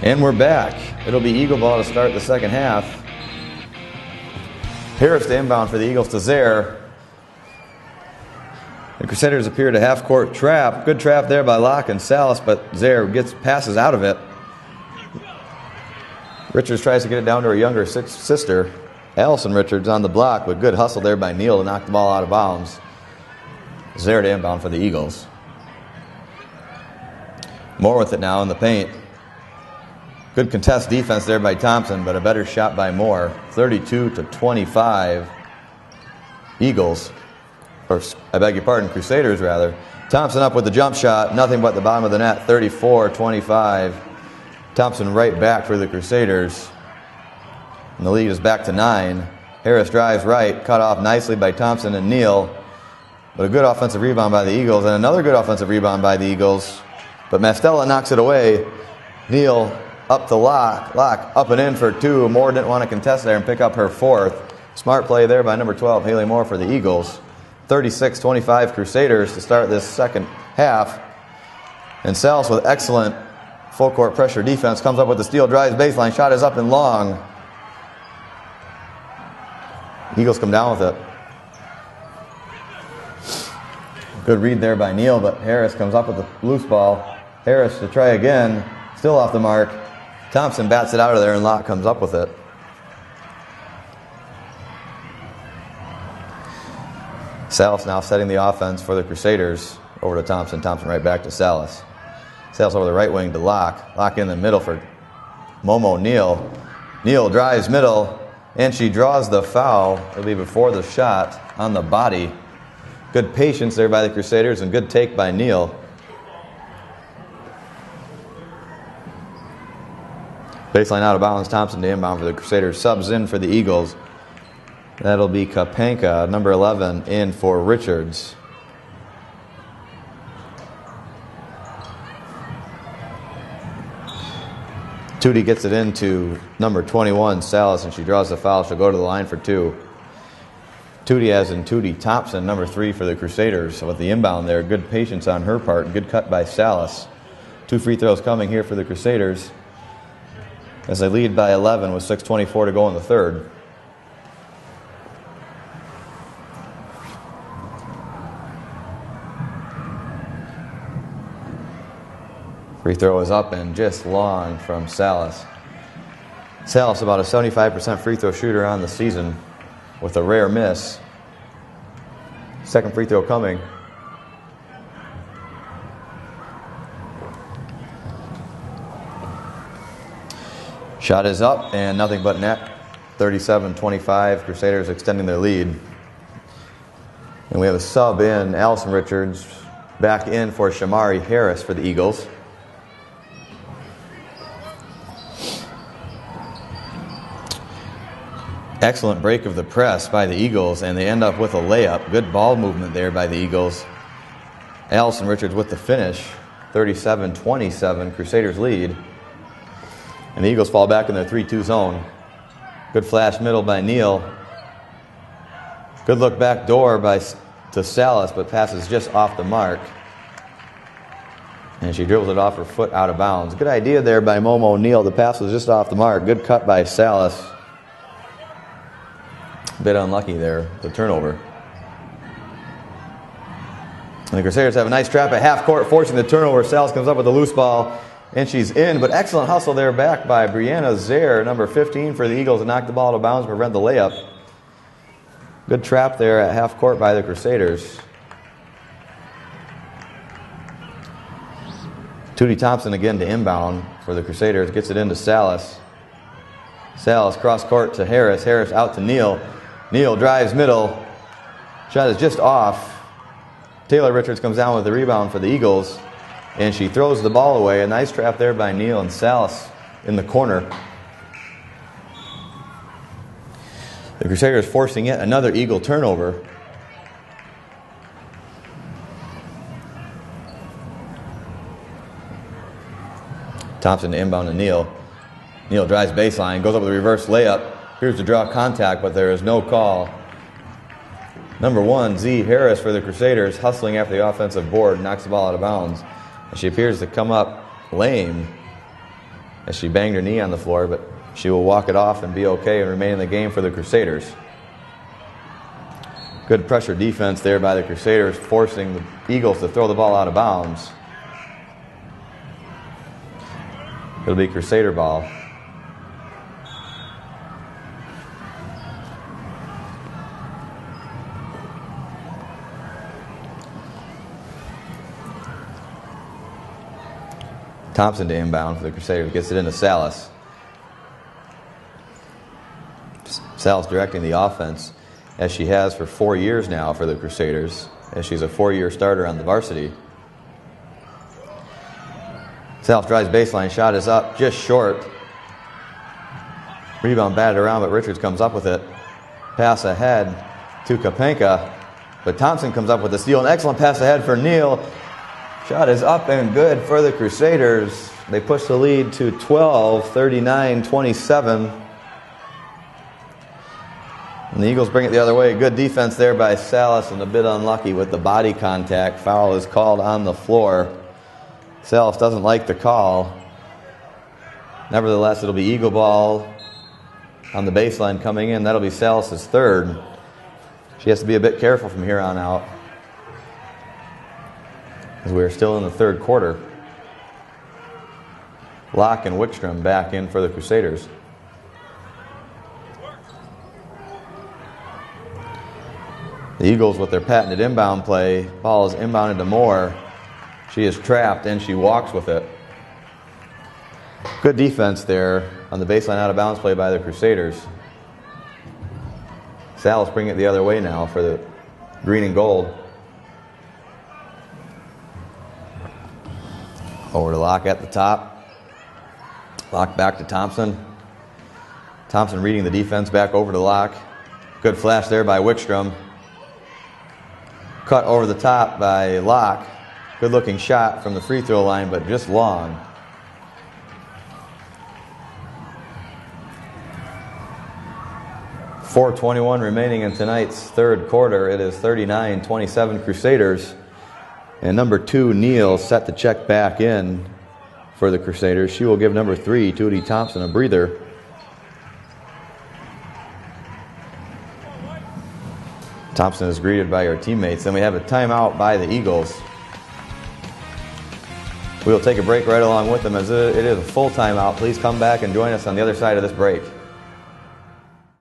And we're back. It'll be Eagle ball to start the second half. Harris to inbound for the Eagles to Zare. The Crusaders appear to half-court trap. Good trap there by Locke and Salas, but Zare passes out of it. Richards tries to get it down to her younger sister. Allison Richards on the block, with good hustle there by Neal to knock the ball out of bounds. Zare to inbound for the Eagles. Moore with it now in the paint. Good contest defense there by Thompson, but a better shot by Moore. 32-25. Eagles. Or, I beg your pardon, Crusaders rather. Thompson up with the jump shot. Nothing but the bottom of the net. 34-25. Thompson right back for the Crusaders. And the lead is back to 9. Harris drives right. Cut off nicely by Thompson and Neal. But a good offensive rebound by the Eagles. And another good offensive rebound by the Eagles. But Mastella knocks it away. Neal up to Locke. Locke up and in for 2. Moore didn't want to contest there and pick up her 4th. Smart play there by number 12, Haley Moore for the Eagles. 36-25 Crusaders to start this second half. And Salas with excellent full court pressure defense comes up with the steal, drives baseline, shot is up and long. Eagles come down with it. Good read there by Neal, but Harris comes up with the loose ball. Harris to try again, still off the mark. Thompson bats it out of there and Locke comes up with it. Salas now setting the offense for the Crusaders. Over to Thompson. Thompson right back to Salas. Salas over the right wing to Locke. Locke in the middle for Momo Neal. Neal drives middle, and she draws the foul. It'll be before the shot on the body. Good patience there by the Crusaders and good take by Neal. Baseline out of bounds. Thompson to inbound for the Crusaders. Subs in for the Eagles. That'll be Kapanka, number 11, in for Richards. Tootie gets it into number 21, Salas, and she draws the foul. She'll go to the line for 2. Tootie as in Tootie Thompson, number 3 for the Crusaders. So with the inbound there, good patience on her part. Good cut by Salas. 2 free throws coming here for the Crusaders as they lead by 11 with 6:24 to go in the third. Free throw is up and just long from Salas. Salas about a 75% free throw shooter on the season with a rare miss. Second free throw coming. Shot is up and nothing but net. 37-25. Crusaders extending their lead. And we have a sub in. Allison Richards back in for Shamari Harris for the Eagles. Excellent break of the press by the Eagles, and they end up with a layup. Good ball movement there by the Eagles. Allison Richards with the finish. 37-27, Crusaders lead. And the Eagles fall back in their 3-2 zone. Good flash middle by Neal. Good look back door to Salas, but passes just off the mark. And she dribbles it off her foot out of bounds. Good idea there by Momo Neal. The pass was just off the mark. Good cut by Salas. Bit unlucky there, the turnover. And the Crusaders have a nice trap at half court, forcing the turnover. Salas comes up with a loose ball, and she's in. But excellent hustle there back by Brianna Zare, number 15 for the Eagles, to knock the ball out of bounds and prevent the layup. Good trap there at half court by the Crusaders. Tootie Thompson again to inbound for the Crusaders. Gets it into Salas. Salas cross court to Harris. Harris out to Neal. Neal drives middle. Shot is just off. Taylor Richards comes down with the rebound for the Eagles, and she throws the ball away. A nice trap there by Neal and Salas in the corner. The Crusaders forcing yet another Eagle turnover. Thompson to inbound to Neal. Neal drives baseline, goes up with a reverse layup. Here's to draw contact, but there is no call. Number 1, Z Harris for the Crusaders, hustling after the offensive board, knocks the ball out of bounds. And she appears to come up lame. as she banged her knee on the floor, but she will walk it off and be okay and remain in the game for the Crusaders. Good pressure defense there by the Crusaders, forcing the Eagles to throw the ball out of bounds. It'll be Crusader ball. Thompson to inbound for the Crusaders. Gets it into Salas. Salas directing the offense, as she has for 4 years now for the Crusaders, as she's a 4-year starter on the varsity. Salas drives baseline. Shot is up, just short. Rebound batted around, but Richards comes up with it. Pass ahead to Kapenka, but Thompson comes up with the steal. An excellent pass ahead for Neal. Shot is up and good for the Crusaders. They push the lead to 12, 39-27. And the Eagles bring it the other way. Good defense there by Salas, and a bit unlucky with the body contact. Foul is called on the floor. Salas doesn't like the call. Nevertheless, it'll be Eagle ball on the baseline coming in. That'll be Salas' third. She has to be a bit careful from here on out, as we're still in the third quarter. Locke and Wickstrom back in for the Crusaders. The Eagles with their patented inbound play. Ball is inbounded to Moore. She is trapped and she walks with it. Good defense there on the baseline out of bounds play by the Crusaders. Salas bringing it the other way now for the green and gold. Over to Locke at the top. Locke back to Thompson. Thompson reading the defense back over to Locke. Good flash there by Wickstrom. Cut over the top by Locke. Good looking shot from the free throw line, but just long. .4:21 remaining in tonight's third quarter. It is 39-27 Crusaders. And number 2, Neal, set to check back in for the Crusaders. She will give number 3, Tootie Thompson, a breather. Thompson is greeted by her teammates. Then we have a timeout by the Eagles. We will take a break right along with them, as it is a full timeout. Please come back and join us on the other side of this break.